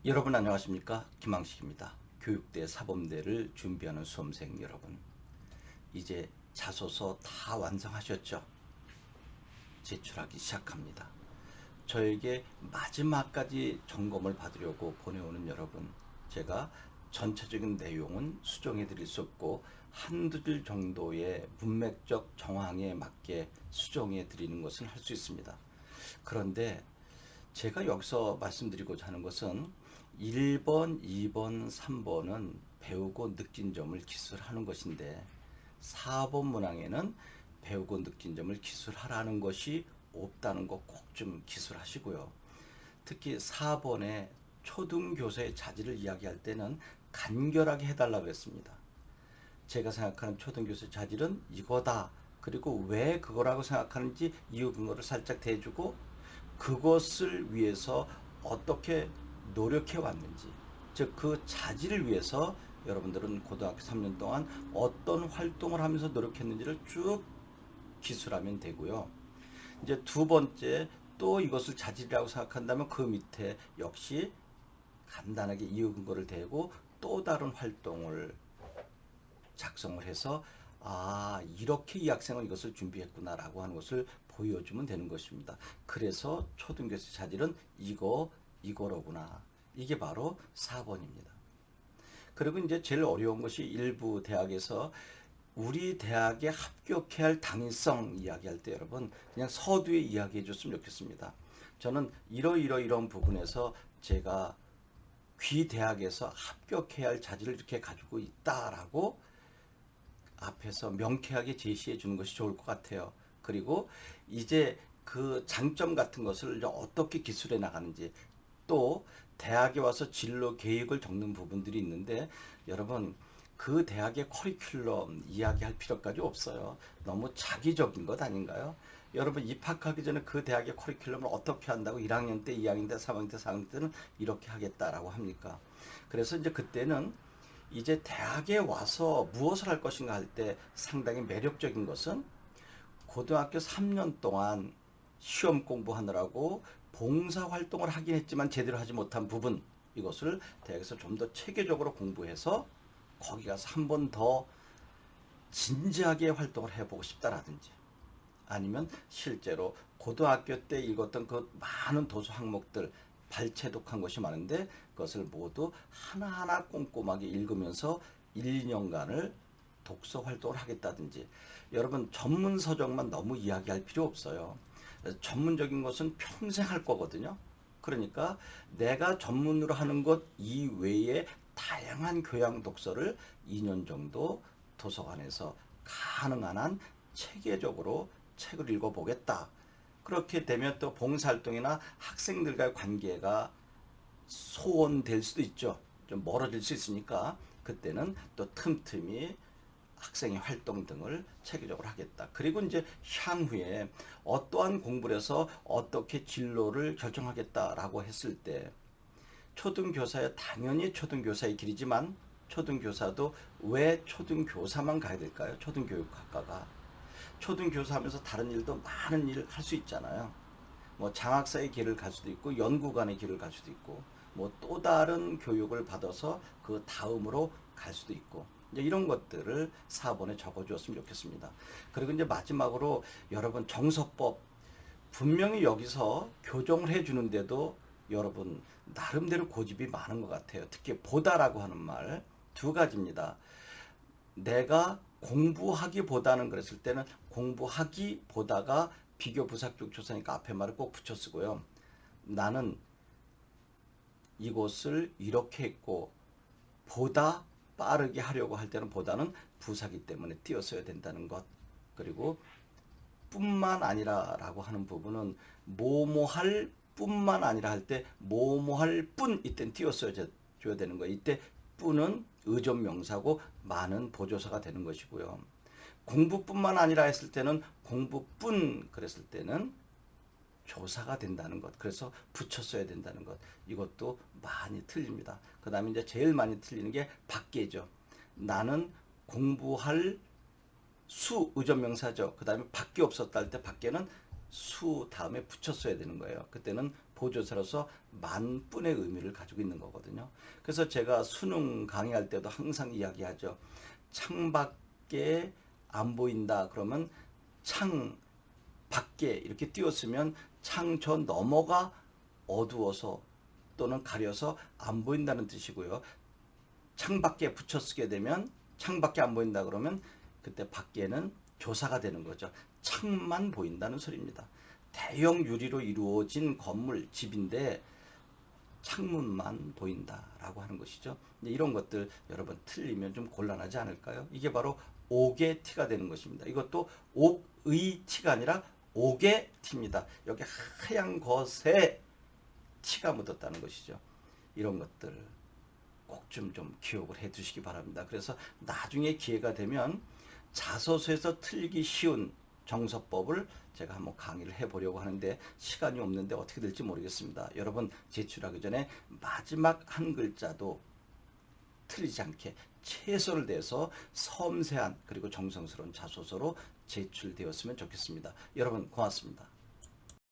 여러분 안녕하십니까? 김항식입니다. 교육대 사범대를 준비하는 수험생 여러분, 이제 자소서 다 완성하셨죠? 제출하기 시작합니다. 저에게 마지막까지 점검을 받으려고 보내오는 여러분, 제가 전체적인 내용은 수정해 드릴 수 없고 한두 줄 정도의 문맥적 정황에 맞게 수정해 드리는 것은 할 수 있습니다. 그런데 제가 여기서 말씀드리고자 하는 것은 1번, 2번, 3번은 배우고 느낀 점을 기술하는 것인데 4번 문항에는 배우고 느낀 점을 기술하라는 것이 없다는 거 꼭 좀 기술하시고요. 특히 4번에 초등교사의 자질을 이야기할 때는 간결하게 해달라고 했습니다. 제가 생각하는 초등교사의 자질은 이거다. 그리고 왜 그거라고 생각하는지 이유 근거를 살짝 대주고 그것을 위해서 어떻게 노력해 왔는지, 즉 그 자질을 위해서 여러분들은 고등학교 3년 동안 어떤 활동을 하면서 노력했는지를 쭉 기술하면 되고요. 이제 두 번째, 또 이것을 자질이라고 생각한다면 그 밑에 역시 간단하게 이유 근거를 대고 또 다른 활동을 작성을 해서 이렇게 이 학생은 이것을 준비했구나라고 하는 것을 보여주면 되는 것입니다. 그래서 초등교사 자질은 이거로구나. 이게 바로 4번입니다. 그리고 이제 제일 어려운 것이 일부 대학에서 우리 대학에 합격해야 할 당위성 이야기할 때 여러분 그냥 서두에 이야기해 줬으면 좋겠습니다. 저는 이런 부분에서 제가 귀 대학에서 합격해야 할 자질을 이렇게 가지고 있다라고 앞에서 명쾌하게 제시해 주는 것이 좋을 것 같아요. 그리고 이제 그 장점 같은 것을 어떻게 기술해 나가는지, 또 대학에 와서 진로 계획을 적는 부분들이 있는데 여러분 그 대학의 커리큘럼 이야기할 필요까지 없어요. 너무 자기적인 것 아닌가요? 여러분 입학하기 전에 그 대학의 커리큘럼을 어떻게 한다고 1학년 때, 2학년 때, 3학년 때, 4학년 때는 이렇게 하겠다라고 합니까? 그래서 이제 그때는 이제 대학에 와서 무엇을 할 것인가 할 때 상당히 매력적인 것은 고등학교 3년 동안 시험 공부하느라고 봉사활동을 하긴 했지만 제대로 하지 못한 부분, 이것을 대학에서 좀 더 체계적으로 공부해서 거기 가서 한 번 더 진지하게 활동을 해보고 싶다라든지, 아니면 실제로 고등학교 때 읽었던 그 많은 도서 항목들 발췌독한 것이 많은데 그것을 모두 하나하나 꼼꼼하게 읽으면서 1, 2년간을 독서 활동을 하겠다든지. 여러분 전문 서적만 너무 이야기할 필요 없어요. 전문적인 것은 평생 할 거거든요. 그러니까 내가 전문으로 하는 것 이외에 다양한 교양 독서를 2년 정도 도서관에서 가능한 한 체계적으로 책을 읽어보겠다. 그렇게 되면 또 봉사활동이나 학생들과의 관계가 소원될 수도 있죠. 좀 멀어질 수 있으니까 그때는 또 틈틈이 학생의 활동 등을 체계적으로 하겠다. 그리고 이제 향후에 어떠한 공부를 해서 어떻게 진로를 결정하겠다라고 했을 때 초등교사야 당연히 초등교사의 길이지만 초등교사도 왜 초등교사만 가야 될까요? 초등교육학과가. 초등교사 하면서 다른 일도 많은 일을 할 수 있잖아요. 뭐 장학사의 길을 갈 수도 있고 연구관의 길을 갈 수도 있고 뭐 또 다른 교육을 받아서 그 다음으로 갈 수도 있고 이제 이런 것들을 4번에 적어주었으면 좋겠습니다. 그리고 이제 마지막으로 여러분 정서법, 분명히 여기서 교정을 해주는데도 여러분 나름대로 고집이 많은 것 같아요. 특히 보다라고 하는 말 두 가지입니다. 내가 공부하기보다는 그랬을 때는 공부하기보다가 비교 부사격 조사니까 앞에 말을 꼭 붙여 쓰고요. 나는 이곳을 이렇게 했고 보다 빠르게 하려고 할 때는 보다는 부사기 때문에 띄었어야 된다는 것. 그리고 뿐만 아니라 라고 하는 부분은 뭐뭐할 뿐만 아니라 할 때 뭐뭐할 뿐 이때는 띄었어야 줘야 되는 거예요. 이때 뿐은 의존명사고 많은 보조사가 되는 것이고요. 공부뿐만 아니라 했을 때는 공부뿐 그랬을 때는 조사가 된다는 것. 그래서 붙였어야 된다는 것. 이것도 많이 틀립니다. 그 다음에 이제 제일 많이 틀리는 게 밖에죠. 나는 공부할 수 의존명사죠. 그 다음에 밖에 없었다 할 때 밖에는 수 다음에 붙였어야 되는 거예요. 그때는 보조사로서 만분의 의미를 가지고 있는 거거든요. 그래서 제가 수능 강의할 때도 항상 이야기하죠. 창밖에 안 보인다 그러면 창 밖에 이렇게 띄웠으면 창 저 너머가 어두워서 또는 가려서 안 보인다는 뜻이고요. 창밖에 붙여 쓰게 되면 창밖에 안 보인다 그러면 그때 밖에는 조사가 되는 거죠. 창만 보인다는 소리입니다. 대형 유리로 이루어진 건물, 집인데 창문만 보인다라고 하는 것이죠. 이런 것들 여러분 틀리면 좀 곤란하지 않을까요? 이게 바로 옥의 티가 되는 것입니다. 이것도 옥의 티가 아니라 옥의 티입니다. 여기 하얀 것에 티가 묻었다는 것이죠. 이런 것들 꼭 좀 기억을 해 두시기 바랍니다. 그래서 나중에 기회가 되면 자소서에서 틀리기 쉬운 정서법을 제가 한번 강의를 해보려고 하는데 시간이 없는데 어떻게 될지 모르겠습니다. 여러분 제출하기 전에 마지막 한 글자도 틀리지 않게 최선을 다해서 섬세한 그리고 정성스러운 자소서로 제출되었으면 좋겠습니다. 여러분 고맙습니다.